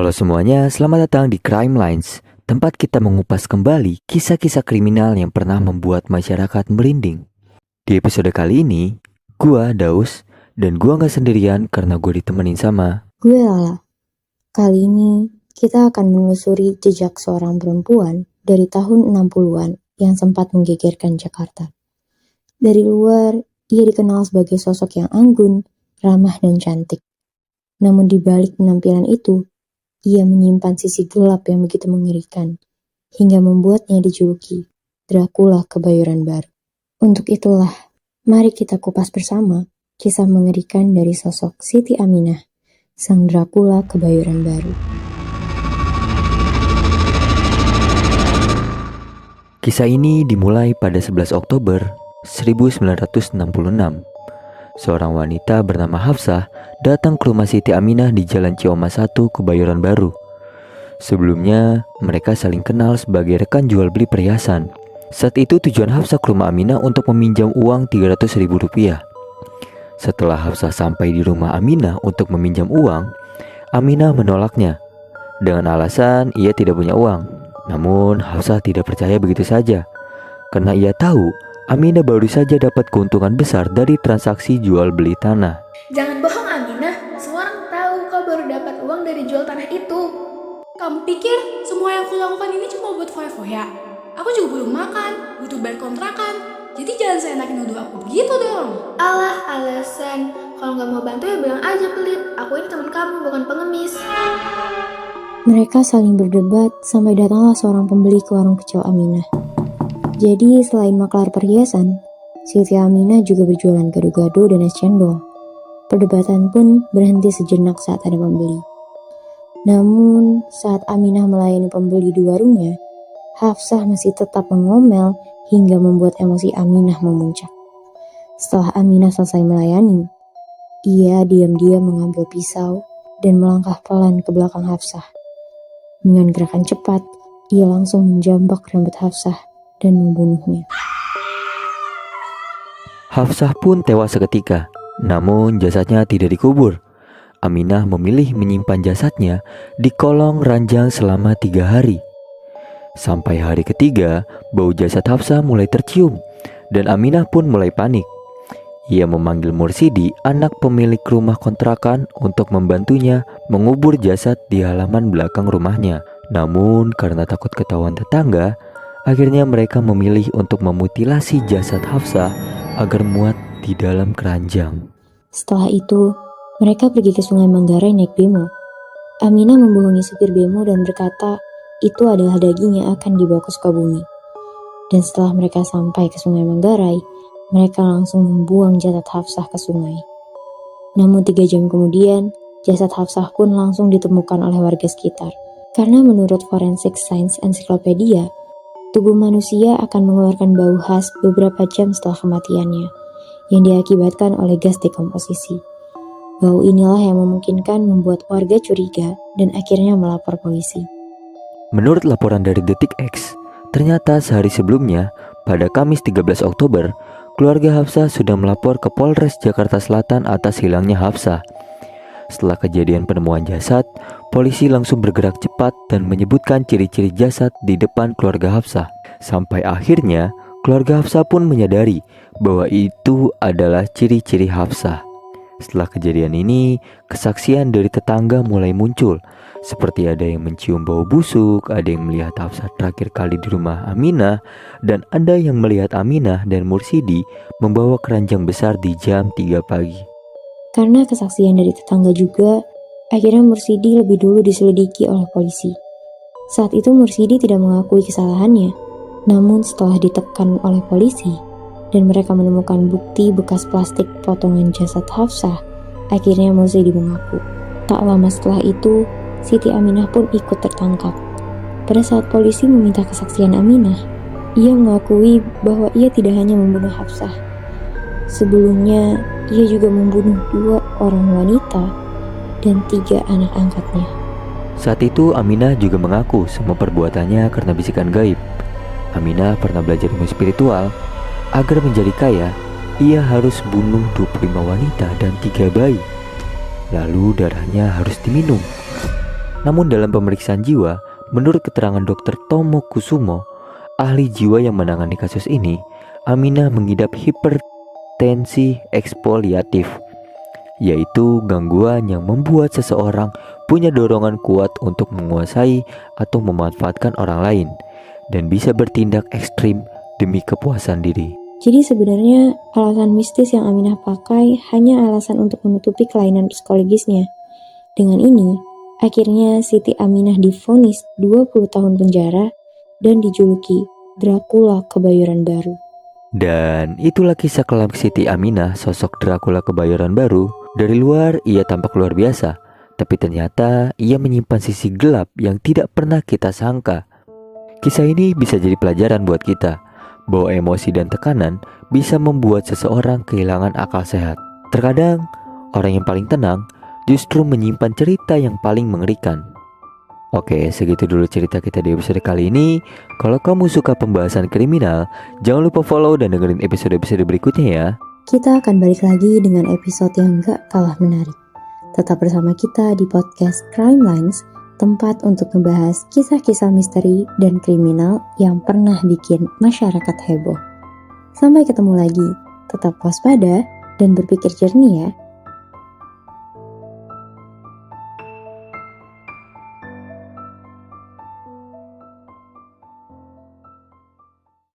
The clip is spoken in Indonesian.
Halo semuanya, selamat datang di Crime Lines, tempat kita mengupas kembali kisah-kisah kriminal yang pernah membuat masyarakat merinding. Di episode kali ini, gua Daus, dan gua gak sendirian karena gua ditemenin sama Gue Lala. Kali ini kita akan menelusuri jejak seorang perempuan dari tahun 60-an yang sempat menggegerkan Jakarta. Dari luar, ia dikenal sebagai sosok yang anggun, ramah dan cantik. Namun di balik penampilan itu, ia menyimpan sisi gelap yang begitu mengerikan, hingga membuatnya dijuluki Dracula Kebayoran Baru. Untuk itulah, mari kita kupas bersama kisah mengerikan dari sosok Siti Aminah, sang Dracula Kebayoran Baru. Kisah ini dimulai pada 11 Oktober 1966. Seorang wanita bernama Hafsah datang ke rumah Siti Aminah di Jalan Cioma 1, Kebayoran Baru. Sebelumnya, mereka saling kenal sebagai rekan jual beli perhiasan. Saat itu tujuan Hafsah ke rumah Aminah untuk meminjam uang Rp300.000. Setelah Hafsah sampai di rumah Aminah untuk meminjam uang, Aminah menolaknya dengan alasan ia tidak punya uang. Namun Hafsah tidak percaya begitu saja, karena ia tahu Aminah baru saja dapat keuntungan besar dari transaksi jual beli tanah. Jangan bohong Aminah, semua orang tahu kau baru dapat uang dari jual tanah itu. Kamu pikir semua yang kulakukan ini cuma buat foya-foya? Aku juga belum makan, butuh bayar kontrakan. Jadi jangan seenaknya nuduh aku begitu dong. Alah, alasan. Kalau nggak mau bantu ya bilang aja pelit. Aku ini teman kamu, bukan pengemis. Mereka saling berdebat sampai datanglah seorang pembeli ke warung kecil Aminah. Jadi selain maklar perhiasan, Siti Aminah juga berjualan gado-gado dan es cendol. Perdebatan pun berhenti sejenak saat ada pembeli. Namun saat Aminah melayani pembeli di warungnya, Hafsah masih tetap mengomel hingga membuat emosi Aminah memuncak. Setelah Aminah selesai melayani, ia diam-diam mengambil pisau dan melangkah pelan ke belakang Hafsah. Dengan gerakan cepat, ia langsung menjambak rambut Hafsah dan membunuhnya. Hafsah pun tewas seketika, namun jasadnya tidak dikubur. Aminah memilih menyimpan jasadnya di kolong ranjang selama 3 hari. Sampai hari ketiga, bau jasad Hafsah mulai tercium dan Aminah pun mulai panik. Ia memanggil Mursidi, anak pemilik rumah kontrakan, untuk membantunya mengubur jasad di halaman belakang rumahnya. Namun karena takut ketahuan tetangga, akhirnya mereka memilih untuk memutilasi jasad Hafsah agar muat di dalam keranjang. Setelah itu, mereka pergi ke Sungai Manggarai naik bemo. Aminah membohongi supir bemo dan berkata itu adalah daging yang akan dibawa ke Sukabumi. Dan setelah mereka sampai ke Sungai Manggarai, mereka langsung membuang jasad Hafsah ke sungai. Namun 3 jam kemudian, jasad Hafsah pun langsung ditemukan oleh warga sekitar. Karena menurut Forensic Science Encyclopedia, tubuh manusia akan mengeluarkan bau khas beberapa jam setelah kematiannya, yang diakibatkan oleh gas dekomposisi. Bau inilah yang memungkinkan membuat warga curiga dan akhirnya melapor polisi. Menurut laporan dari Detik X, ternyata sehari sebelumnya, pada Kamis 13 Oktober, keluarga Hafsah sudah melapor ke Polres Jakarta Selatan atas hilangnya Hafsah. Setelah kejadian penemuan jasad, polisi langsung bergerak cepat dan menyebutkan ciri-ciri jasad di depan keluarga Hafsah. Sampai akhirnya, keluarga Hafsah pun menyadari bahwa itu adalah ciri-ciri Hafsah. Setelah kejadian ini, kesaksian dari tetangga mulai muncul. Seperti ada yang mencium bau busuk, ada yang melihat Hafsah terakhir kali di rumah Aminah, dan ada yang melihat Aminah dan Mursidi membawa keranjang besar di jam 3 pagi. Karena kesaksian dari tetangga juga, akhirnya Mursidi lebih dulu diselidiki oleh polisi. Saat itu Mursidi tidak mengakui kesalahannya, namun setelah ditekan oleh polisi dan mereka menemukan bukti bekas plastik potongan jasad Hafsah, akhirnya Mursidi mengaku. Tak lama setelah itu, Siti Aminah pun ikut tertangkap. Pada saat polisi meminta kesaksian Aminah, ia mengakui bahwa ia tidak hanya membunuh Hafsah. Sebelumnya, ia juga membunuh 2 orang wanita dan 3 anak angkatnya. Saat itu Aminah juga mengaku semua perbuatannya karena bisikan gaib. Aminah pernah belajar ilmu spiritual. Agar menjadi kaya, ia harus bunuh 25 wanita dan 3 bayi. Lalu darahnya harus diminum. Namun dalam pemeriksaan jiwa, menurut keterangan Dr. Tomo Kusumo, ahli jiwa yang menangani kasus ini, Aminah mengidap hipertensi eksfoliatif, yaitu gangguan yang membuat seseorang punya dorongan kuat untuk menguasai atau memanfaatkan orang lain dan bisa bertindak ekstrim demi kepuasan diri. Jadi sebenarnya alasan mistis yang Aminah pakai hanya alasan untuk menutupi kelainan psikologisnya. Dengan ini, akhirnya Siti Aminah divonis 20 tahun penjara dan dijuluki Dracula Kebayoran Baru. Dan itulah kisah kelam Siti Aminah, sosok Dracula Kebayoran Baru. Dari luar ia tampak luar biasa, tapi ternyata ia menyimpan sisi gelap yang tidak pernah kita sangka. Kisah ini bisa jadi pelajaran buat kita, bahwa emosi dan tekanan bisa membuat seseorang kehilangan akal sehat. Terkadang, orang yang paling tenang justru menyimpan cerita yang paling mengerikan. Oke, segitu dulu cerita kita di episode kali ini. Kalau kamu suka pembahasan kriminal, jangan lupa follow dan dengerin episode-episode berikutnya ya. Kita akan balik lagi dengan episode yang gak kalah menarik. Tetap bersama kita di podcast Crime Lines, tempat untuk membahas kisah-kisah misteri dan kriminal yang pernah bikin masyarakat heboh. Sampai ketemu lagi, tetap waspada dan berpikir jernih ya.